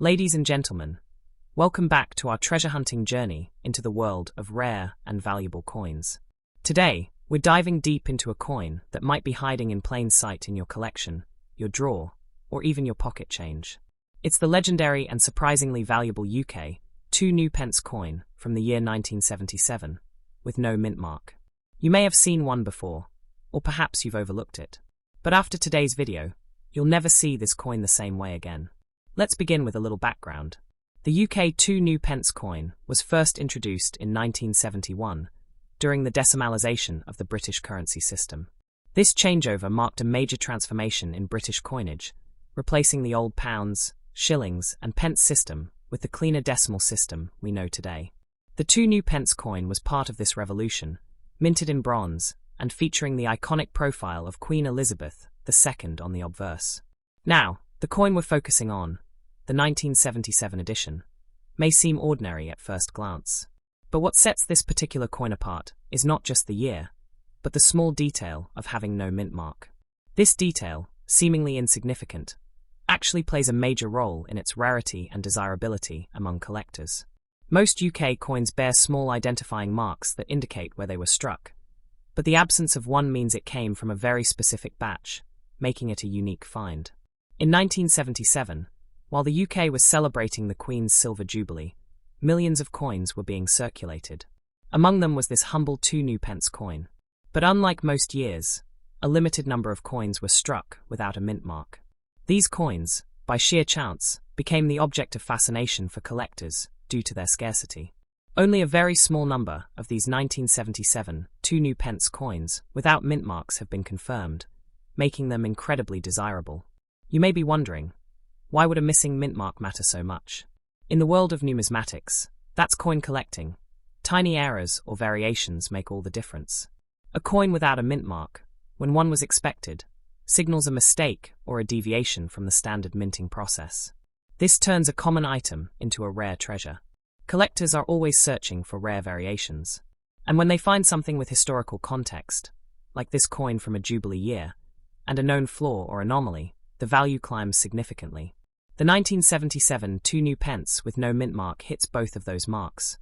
Ladies and gentlemen, welcome back to our treasure hunting journey into the world of rare and valuable coins. Today, we're diving deep into a coin that might be hiding in plain sight in your collection, your drawer, or even your pocket change. It's the legendary and surprisingly valuable UK 2 new pence coin from the year 1977, with no mint mark. You may have seen one before, or perhaps you've overlooked it. But after today's video, you'll never see this coin the same way again. Let's begin with a little background. The UK 2 new pence coin was first introduced in 1971 during the decimalisation of the British currency system. This changeover marked a major transformation in British coinage, replacing the old pounds, shillings, and pence system with the cleaner decimal system we know today. The 2 new pence coin was part of this revolution, minted in bronze and featuring the iconic profile of Queen Elizabeth II on the obverse. Now, the coin we're focusing on, the 1977 edition, may seem ordinary at first glance. But what sets this particular coin apart is not just the year, but the small detail of having no mint mark. This detail, seemingly insignificant, actually plays a major role in its rarity and desirability among collectors. Most UK coins bear small identifying marks that indicate where they were struck, but the absence of one means it came from a very specific batch, making it a unique find. In 1977, while the UK was celebrating the Queen's Silver Jubilee, millions of coins were being circulated. Among them was this humble 2 new pence coin. But unlike most years, a limited number of coins were struck without a mint mark. These coins, by sheer chance, became the object of fascination for collectors due to their scarcity. Only a very small number of these 1977 2 new pence coins without mint marks have been confirmed, making them incredibly desirable. You may be wondering, why would a missing mint mark matter so much? In the world of numismatics, that's coin collecting. Tiny errors or variations make all the difference. A coin without a mint mark, when one was expected, signals a mistake or a deviation from the standard minting process. This turns a common item into a rare treasure. Collectors are always searching for rare variations. And when they find something with historical context, like this coin from a Jubilee year, and a known flaw or anomaly, the value climbs significantly. The 1977 2 new pence with no mint mark hits both of those marks: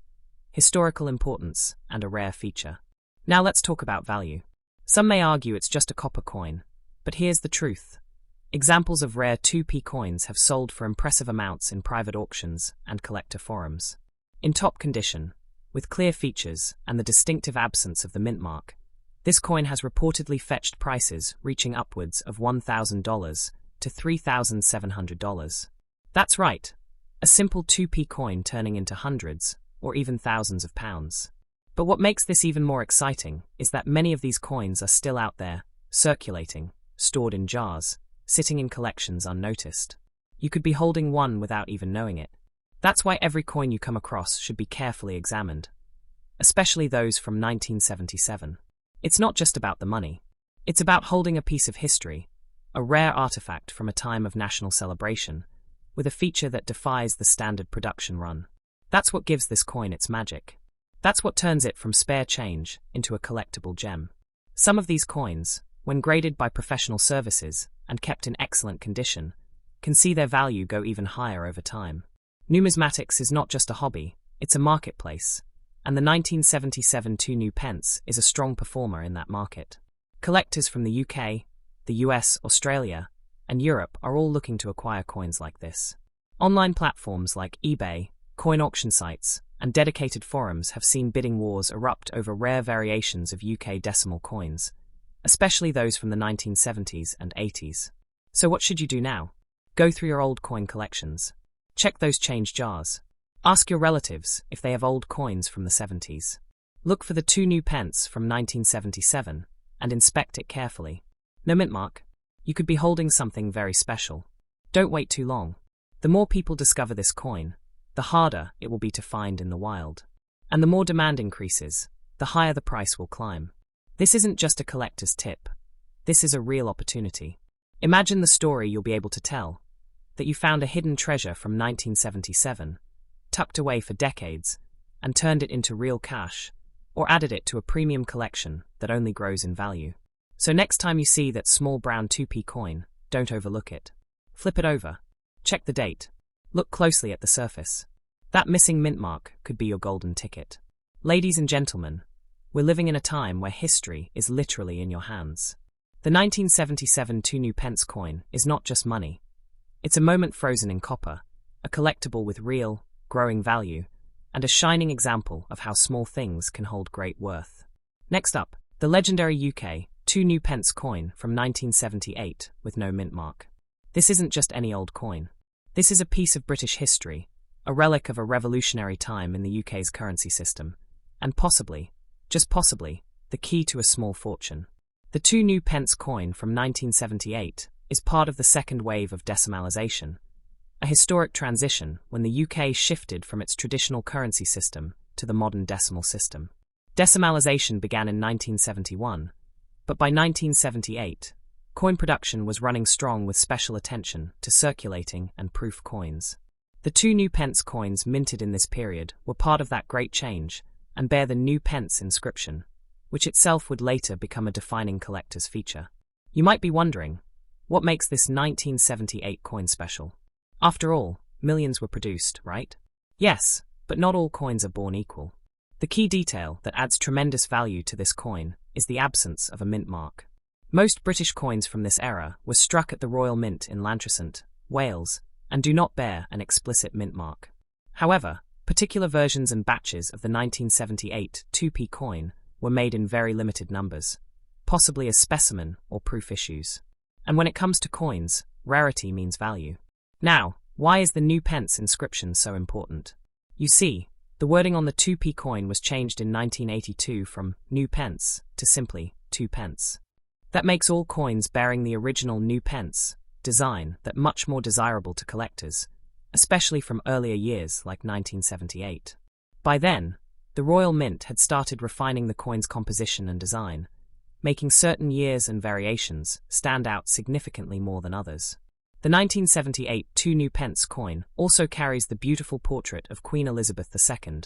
historical importance and a rare feature. Now let's talk about value. Some may argue it's just a copper coin, but here's the truth. Examples of rare 2p coins have sold for impressive amounts in private auctions and collector forums. In top condition, with clear features and the distinctive absence of the mint mark, this coin has reportedly fetched prices reaching upwards of $1,000 to $3,700. That's right, a simple 2p coin turning into hundreds or even thousands of pounds. But what makes this even more exciting is that many of these coins are still out there, circulating, stored in jars, sitting in collections unnoticed. You could be holding one without even knowing it. That's why every coin you come across should be carefully examined, especially those from 1977. It's not just about the money. It's about holding a piece of history, a rare artifact from a time of national celebration, with a feature that defies the standard production run. That's what gives this coin its magic. That's what turns it from spare change into a collectible gem. Some of these coins, when graded by professional services and kept in excellent condition, can see their value go even higher over time. Numismatics is not just a hobby, it's a marketplace, and the 1977 2 new pence is a strong performer in that market. Collectors from the UK, the US, Australia, and Europe are all looking to acquire coins like this. Online platforms like eBay, coin auction sites, and dedicated forums have seen bidding wars erupt over rare variations of UK decimal coins, especially those from the 1970s and 80s. So what should you do now? Go through your old coin collections. Check those change jars. Ask your relatives if they have old coins from the 70s. Look for the 2 new pence from 1977 and inspect it carefully. No mint mark? You could be holding something very special. Don't wait too long. The more people discover this coin, the harder it will be to find in the wild. And the more demand increases, the higher the price will climb. This isn't just a collector's tip. This is a real opportunity. Imagine the story you'll be able to tell, that you found a hidden treasure from 1977, tucked away for decades, and turned it into real cash, or added it to a premium collection that only grows in value. So next time you see that small brown 2p coin, don't overlook it. Flip it over. Check the date. Look closely at the surface. That missing mint mark could be your golden ticket. Ladies and gentlemen, we're living in a time where history is literally in your hands. The 1977 2 new pence coin is not just money. It's a moment frozen in copper, a collectible with real, growing value, and a shining example of how small things can hold great worth. Next up, the legendary UK 2 new pence coin from 1978 with no mint mark. This isn't just any old coin. This is a piece of British history, a relic of a revolutionary time in the UK's currency system, and possibly, just possibly, the key to a small fortune. The 2 new pence coin from 1978 is part of the second wave of decimalisation, a historic transition when the UK shifted from its traditional currency system to the modern decimal system. Decimalisation began in 1971, but by 1978, coin production was running strong with special attention to circulating and proof coins. The 2 new pence coins minted in this period were part of that great change and bear the new pence inscription, which itself would later become a defining collector's feature. You might be wondering, what makes this 1978 coin special? After all, millions were produced, right? Yes, but not all coins are born equal. The key detail that adds tremendous value to this coin is the absence of a mint mark. Most British coins from this era were struck at the Royal Mint in Lantricent, Wales, and do not bear an explicit mint mark. However, particular versions and batches of the 1978 2p coin were made in very limited numbers, possibly as specimen or proof issues. And when it comes to coins, rarity means value. Now, why is the new pence inscription so important? You see, the wording on the 2p coin was changed in 1982 from new pence to simply 2 pence. That makes all coins bearing the original new pence design that much more desirable to collectors, especially from earlier years like 1978. By then, the Royal Mint had started refining the coin's composition and design, making certain years and variations stand out significantly more than others. The 1978 2 new pence coin also carries the beautiful portrait of Queen Elizabeth II,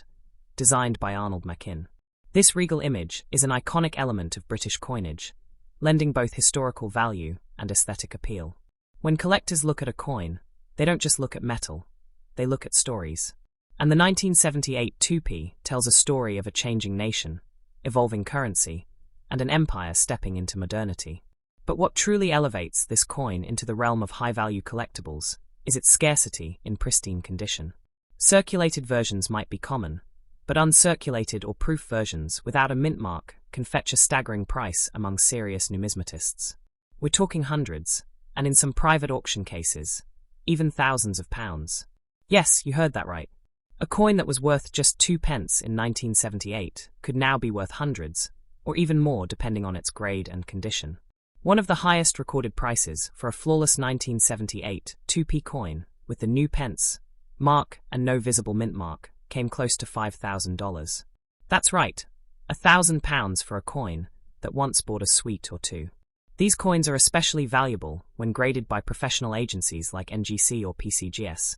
designed by Arnold Machin. This regal image is an iconic element of British coinage, lending both historical value and aesthetic appeal. When collectors look at a coin, they don't just look at metal, they look at stories. And the 1978 2p tells a story of a changing nation, evolving currency, and an empire stepping into modernity. But what truly elevates this coin into the realm of high-value collectibles is its scarcity in pristine condition. Circulated versions might be common, but uncirculated or proof versions without a mint mark can fetch a staggering price among serious numismatists. We're talking hundreds, and in some private auction cases, even thousands of pounds. Yes, you heard that right. A coin that was worth just 2 pence in 1978 could now be worth hundreds, or even more depending on its grade and condition. One of the highest recorded prices for a flawless 1978 2p coin with the new pence mark and no visible mint mark came close to $5,000. That's right, £1,000 for a coin that once bought a sweet or two. These coins are especially valuable when graded by professional agencies like NGC or PCGS,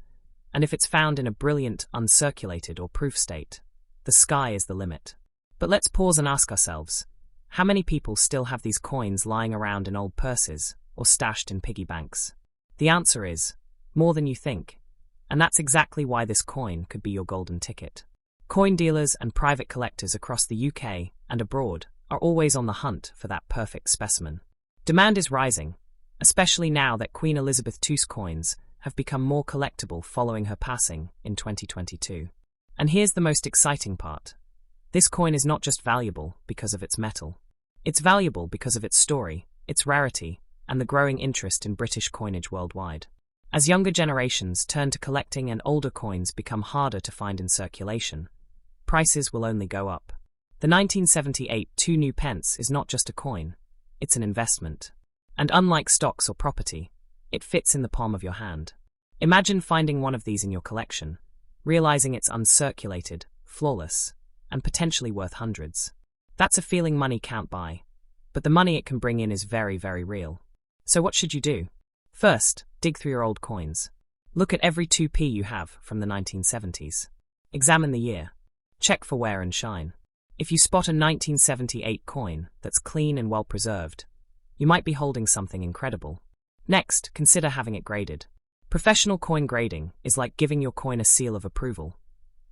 and if it's found in a brilliant, uncirculated or proof state, the sky is the limit. But let's pause and ask ourselves, how many people still have these coins lying around in old purses or stashed in piggy banks? The answer is, more than you think, and that's exactly why this coin could be your golden ticket. Coin dealers and private collectors across the UK and abroad are always on the hunt for that perfect specimen. Demand is rising, especially now that Queen Elizabeth II's coins have become more collectible following her passing in 2022. And here's the most exciting part. This coin is not just valuable because of its metal. It's valuable because of its story, its rarity, and the growing interest in British coinage worldwide. As younger generations turn to collecting and older coins become harder to find in circulation, prices will only go up. The 1978 2 new pence is not just a coin, it's an investment. And unlike stocks or property, it fits in the palm of your hand. Imagine finding one of these in your collection, realizing it's uncirculated, flawless, and potentially worth hundreds. That's a feeling money can't buy, but the money it can bring in is very, very real. So what should you do? First, dig through your old coins. Look at every 2p you have from the 1970s. Examine the year. Check for wear and shine. If you spot a 1978 coin that's clean and well preserved, you might be holding something incredible. Next, consider having it graded. Professional coin grading is like giving your coin a seal of approval,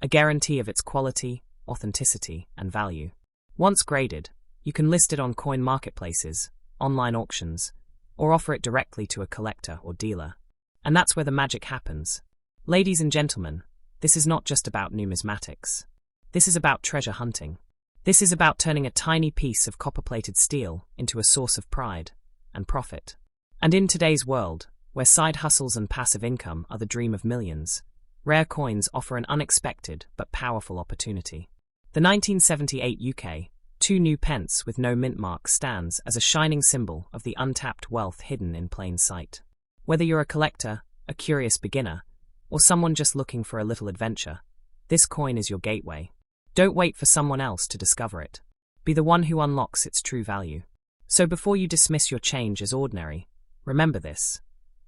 a guarantee of its quality, authenticity, and value. Once graded, you can list it on coin marketplaces, online auctions, or offer it directly to a collector or dealer. And that's where the magic happens. Ladies and gentlemen, this is not just about numismatics. This is about treasure hunting. This is about turning a tiny piece of copper-plated steel into a source of pride and profit. And in today's world, where side hustles and passive income are the dream of millions, rare coins offer an unexpected but powerful opportunity. The 1978 UK 2 new pence with no mint mark stands as a shining symbol of the untapped wealth hidden in plain sight. Whether you're a collector, a curious beginner, or someone just looking for a little adventure, this coin is your gateway. Don't wait for someone else to discover it. Be the one who unlocks its true value. So before you dismiss your change as ordinary, remember this.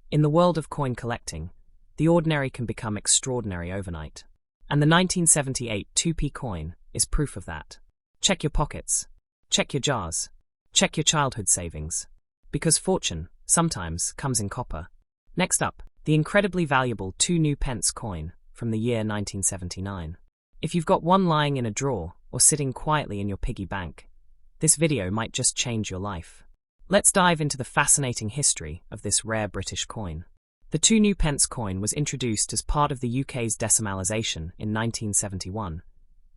In the world of coin collecting, the ordinary can become extraordinary overnight. And the 1978 2p coin is proof of that. Check your pockets. Check your jars. Check your childhood savings. Because fortune, sometimes, comes in copper. Next up, the incredibly valuable 2 new pence coin from the year 1979. If you've got one lying in a drawer or sitting quietly in your piggy bank, this video might just change your life. Let's dive into the fascinating history of this rare British coin. The 2 new pence coin was introduced as part of the UK's decimalisation in 1971,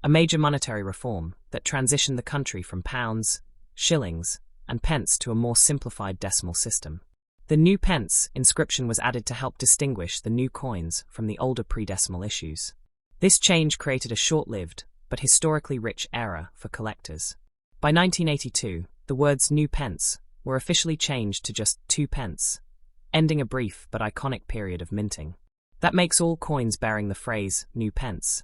a major monetary reform that transitioned the country from pounds, shillings, and pence to a more simplified decimal system. The new pence inscription was added to help distinguish the new coins from the older pre-decimal issues. This change created a short-lived, but historically rich era for collectors. By 1982, the words new pence were officially changed to just 2 pence, ending a brief but iconic period of minting. That makes all coins bearing the phrase new pence,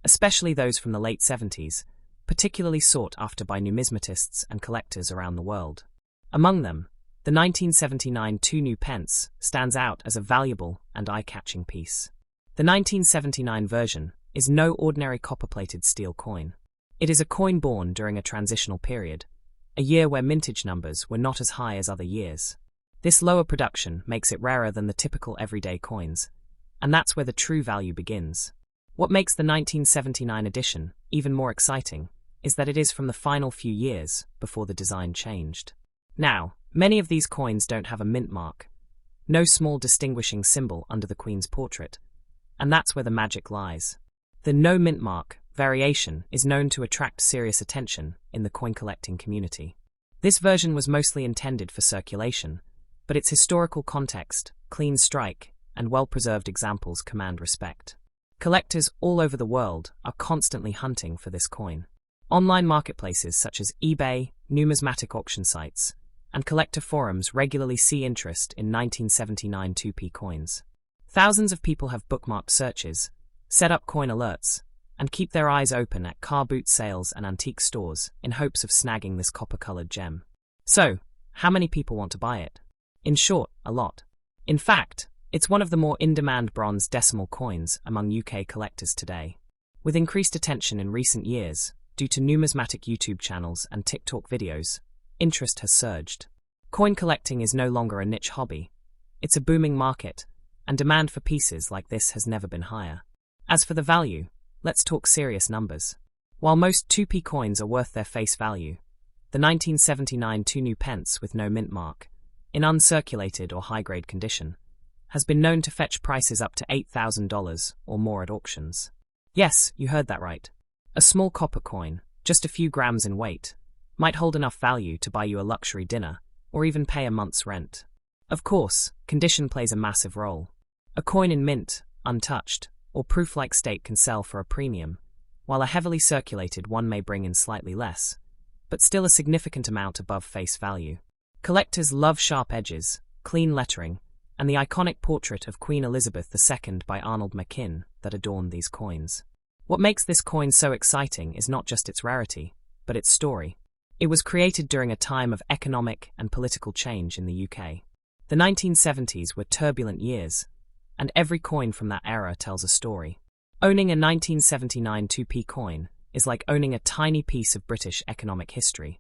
especially those from the late 70s, particularly sought after by numismatists and collectors around the world. Among them, the 1979 2 new pence stands out as a valuable and eye-catching piece. The 1979 version is no ordinary copper-plated steel coin. It is a coin born during a transitional period, a year where mintage numbers were not as high as other years. This lower production makes it rarer than the typical everyday coins, and that's where the true value begins. What makes the 1979 edition even more exciting is that it is from the final few years before the design changed. Now, many of these coins don't have a mint mark, no small distinguishing symbol under the Queen's portrait, and that's where the magic lies. The no mint mark variation is known to attract serious attention in the coin collecting community. This version was mostly intended for circulation, but its historical context, clean strike, and well-preserved examples command respect. Collectors all over the world are constantly hunting for this coin. Online marketplaces such as eBay, numismatic auction sites, and collector forums regularly see interest in 1979 2p coins. Thousands of people have bookmarked searches, set up coin alerts, and keep their eyes open at car boot sales and antique stores in hopes of snagging this copper-colored gem. So, how many people want to buy it? In short, a lot. In fact, it's one of the more in-demand bronze decimal coins among UK collectors today. With increased attention in recent years, due to numismatic YouTube channels and TikTok videos, interest has surged. Coin collecting is no longer a niche hobby. It's a booming market, and demand for pieces like this has never been higher. As for the value, let's talk serious numbers. While most 2p coins are worth their face value, the 1979 2 new pence with no mint mark, in uncirculated or high-grade condition, has been known to fetch prices up to $8,000 or more at auctions. Yes, you heard that right. A small copper coin, just a few grams in weight, might hold enough value to buy you a luxury dinner or even pay a month's rent. Of course, condition plays a massive role. A coin in mint, untouched, or proof-like state can sell for a premium, while a heavily circulated one may bring in slightly less, but still a significant amount above face value. Collectors love sharp edges, clean lettering, and the iconic portrait of Queen Elizabeth II by Arnold Machin that adorn these coins. What makes this coin so exciting is not just its rarity, but its story. It was created during a time of economic and political change in the UK. The 1970s were turbulent years, and every coin from that era tells a story. Owning a 1979 2p coin is like owning a tiny piece of British economic history,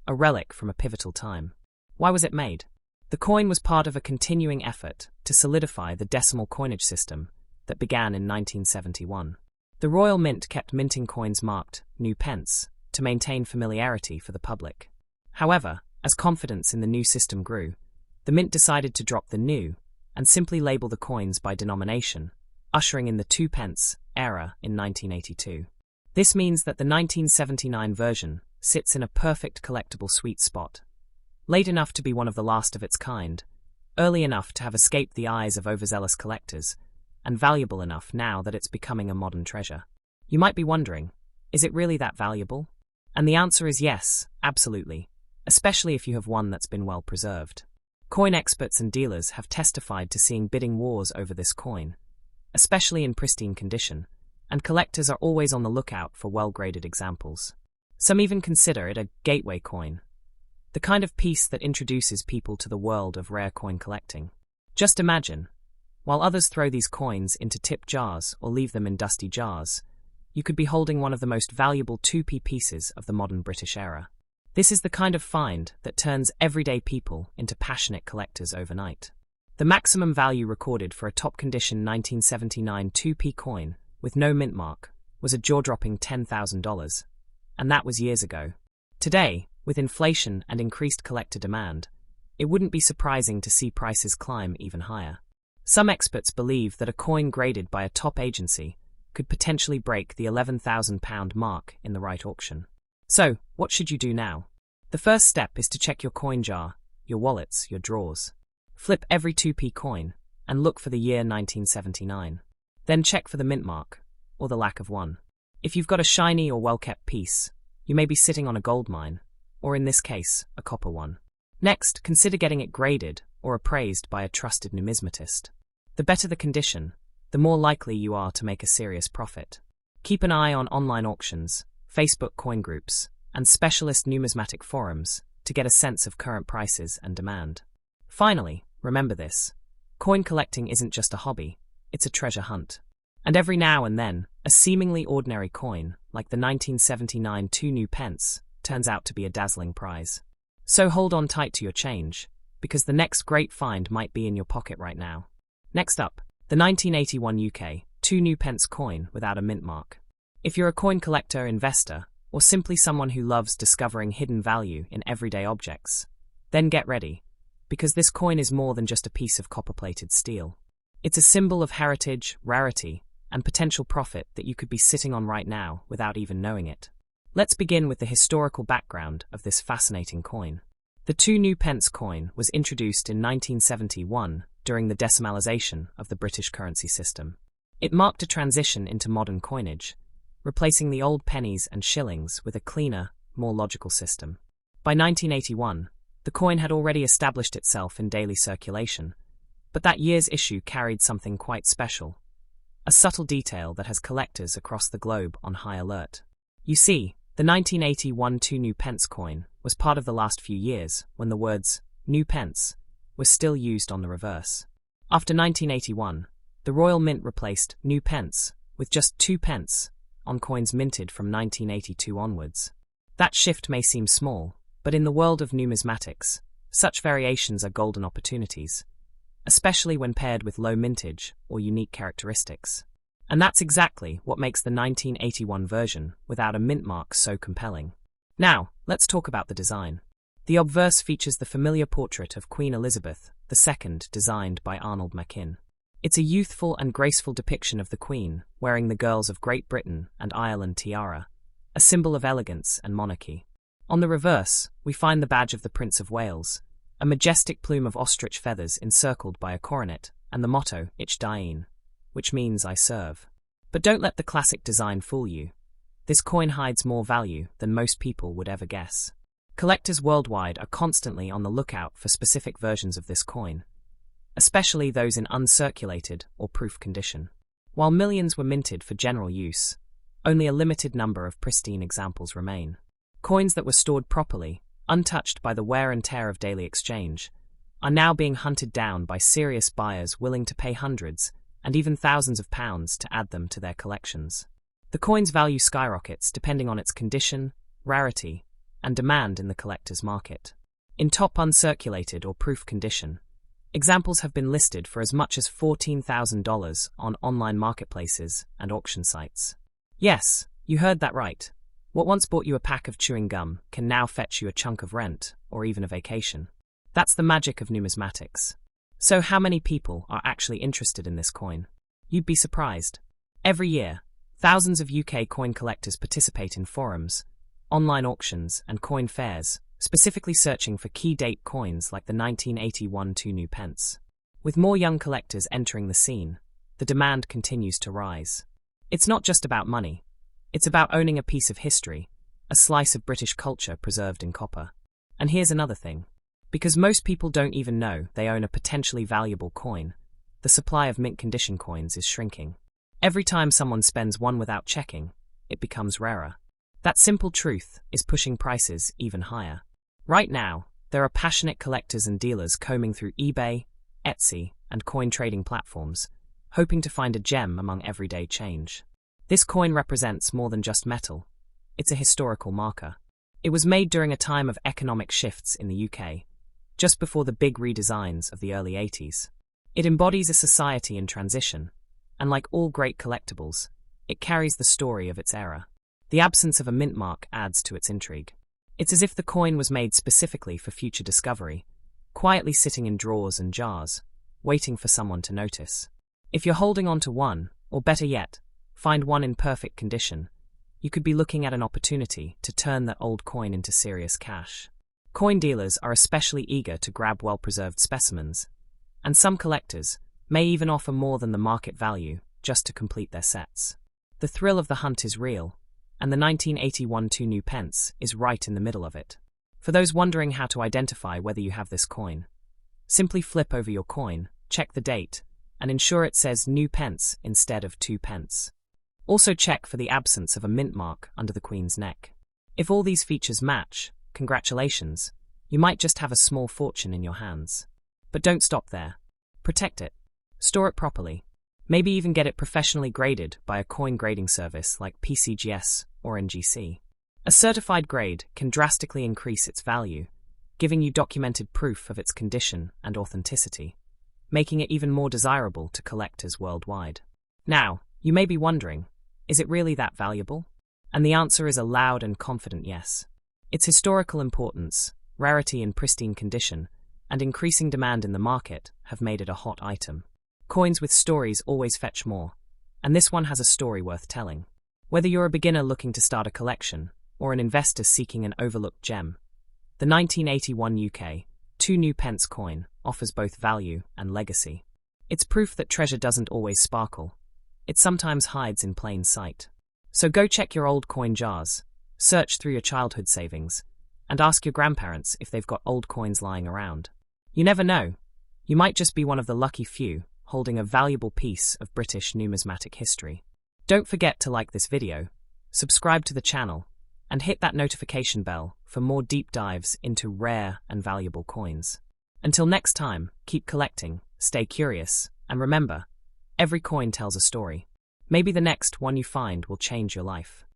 a relic from a pivotal time. Why was it made? The coin was part of a continuing effort to solidify the decimal coinage system that began in 1971. The Royal Mint kept minting coins marked new pence to maintain familiarity for the public. However, as confidence in the new system grew, the Mint decided to drop the new and simply label the coins by denomination, ushering in the 2 pence era in 1982. This means that the 1979 version sits in a perfect collectible sweet spot, late enough to be one of the last of its kind, early enough to have escaped the eyes of overzealous collectors, and valuable enough now that it's becoming a modern treasure. You might be wondering, is it really that valuable? And the answer is yes, absolutely, especially if you have one that's been well preserved. Coin experts and dealers have testified to seeing bidding wars over this coin, especially in pristine condition, and collectors are always on the lookout for well-graded examples. Some even consider it a gateway coin, the kind of piece that introduces people to the world of rare coin collecting. Just imagine, while others throw these coins into tip jars or leave them in dusty jars, you could be holding one of the most valuable 2p pieces of the modern British era. This is the kind of find that turns everyday people into passionate collectors overnight. The maximum value recorded for a top-condition 1979 2p coin with no mint mark was a jaw-dropping $10,000, and that was years ago. Today, with inflation and increased collector demand, it wouldn't be surprising to see prices climb even higher. Some experts believe that a coin graded by a top agency could potentially break the £11,000 mark in the right auction. So, what should you do now? The first step is to check your coin jar, your wallets, your drawers. Flip every 2p coin and look for the year 1979. Then check for the mint mark, or the lack of one. If you've got a shiny or well-kept piece, you may be sitting on a gold mine, or in this case, a copper one. Next, consider getting it graded or appraised by a trusted numismatist. The better the condition, the more likely you are to make a serious profit. Keep an eye on online auctions, Facebook coin groups, and specialist numismatic forums to get a sense of current prices and demand. Finally, remember this: coin collecting isn't just a hobby, it's a treasure hunt. And every now and then, a seemingly ordinary coin, like the 1979 2 new pence, turns out to be a dazzling prize. So hold on tight to your change, because the next great find might be in your pocket right now. Next up, the 1981 UK 2 new pence coin without a mint mark. If you're a coin collector, investor, or simply someone who loves discovering hidden value in everyday objects, then get ready, because this coin is more than just a piece of copper-plated steel. It's a symbol of heritage, rarity, and potential profit that you could be sitting on right now without even knowing it. Let's begin with the historical background of this fascinating coin. The 2 new pence coin was introduced in 1971 during the decimalisation of the British currency system. It marked a transition into modern coinage, replacing the old pennies and shillings with a cleaner, more logical system. By 1981, the coin had already established itself in daily circulation, but that year's issue carried something quite special, a subtle detail that has collectors across the globe on high alert. You see, the 1981 2 new pence coin was part of the last few years when the words new pence was still used on the reverse. After 1981, the Royal Mint replaced new pence with just 2 pence on coins minted from 1982 onwards. That shift may seem small, but in the world of numismatics, such variations are golden opportunities, especially when paired with low mintage or unique characteristics. And that's exactly what makes the 1981 version without a mint mark so compelling. Now, let's talk about the design. The obverse features the familiar portrait of Queen Elizabeth II, designed by Arnold Machin. It's a youthful and graceful depiction of the Queen wearing the girls of Great Britain and Ireland tiara, a symbol of elegance and monarchy. On the reverse, we find the badge of the Prince of Wales, a majestic plume of ostrich feathers encircled by a coronet, and the motto, Ich Dien, which means I serve. But don't let the classic design fool you. This coin hides more value than most people would ever guess. Collectors worldwide are constantly on the lookout for specific versions of this coin, especially those in uncirculated or proof condition. While millions were minted for general use, only a limited number of pristine examples remain. Coins that were stored properly, untouched by the wear and tear of daily exchange, are now being hunted down by serious buyers willing to pay hundreds and even thousands of pounds to add them to their collections. The coin's value skyrockets depending on its condition, rarity, and demand in the collector's market. in top uncirculated or proof condition. Examples have been listed for as much as $14,000 on online marketplaces and auction sites. Yes, you heard that right. What once bought you a pack of chewing gum can now fetch you a chunk of rent or even a vacation. That's the magic of numismatics. So how many people are actually interested in this coin? You'd be surprised. Every year, thousands of UK coin collectors participate in forums, online auctions, and coin fairs, specifically searching for key date coins like the 1981 2 new pence. With more young collectors entering the scene, the demand continues to rise. It's not just about money. It's about owning a piece of history, a slice of British culture preserved in copper. And here's another thing. Because most people don't even know they own a potentially valuable coin, the supply of mint condition coins is shrinking. Every time someone spends one without checking, it becomes rarer. That simple truth is pushing prices even higher. Right now, there are passionate collectors and dealers combing through eBay, Etsy, and coin trading platforms, hoping to find a gem among everyday change. This coin represents more than just metal. It's a historical marker. It was made during a time of economic shifts in the UK, just before the big redesigns of the early 80s. It embodies a society in transition, and like all great collectibles, it carries the story of its era. The absence of a mint mark adds to its intrigue. It's as if the coin was made specifically for future discovery, quietly sitting in drawers and jars, waiting for someone to notice. If you're holding on to one, or better yet, find one in perfect condition, you could be looking at an opportunity to turn that old coin into serious cash. Coin dealers are especially eager to grab well-preserved specimens, and some collectors may even offer more than the market value just to complete their sets. The thrill of the hunt is real, and the 1981 2 new pence is right in the middle of it. For those wondering how to identify whether you have this coin, simply flip over your coin, check the date, and ensure it says new pence instead of 2 pence. Also check for the absence of a mint mark under the Queen's neck. If all these features match, congratulations, you might just have a small fortune in your hands. But don't stop there. Protect it. Store it properly. Maybe even get it professionally graded by a coin grading service like PCGS or NGC. A certified grade can drastically increase its value, giving you documented proof of its condition and authenticity, making it even more desirable to collectors worldwide. Now, you may be wondering, is it really that valuable? And the answer is a loud and confident yes. Its historical importance, rarity in pristine condition, and increasing demand in the market have made it a hot item. Coins with stories always fetch more, and this one has a story worth telling. Whether you're a beginner looking to start a collection, or an investor seeking an overlooked gem, the 1981 UK 2 new pence coin offers both value and legacy. It's proof that treasure doesn't always sparkle. It sometimes hides in plain sight. So go check your old coin jars, search through your childhood savings, and ask your grandparents if they've got old coins lying around. You never know. You might just be one of the lucky few holding a valuable piece of British numismatic history. Don't forget to like this video, subscribe to the channel, and hit that notification bell for more deep dives into rare and valuable coins. Until next time, keep collecting, stay curious, and remember, every coin tells a story. Maybe the next one you find will change your life.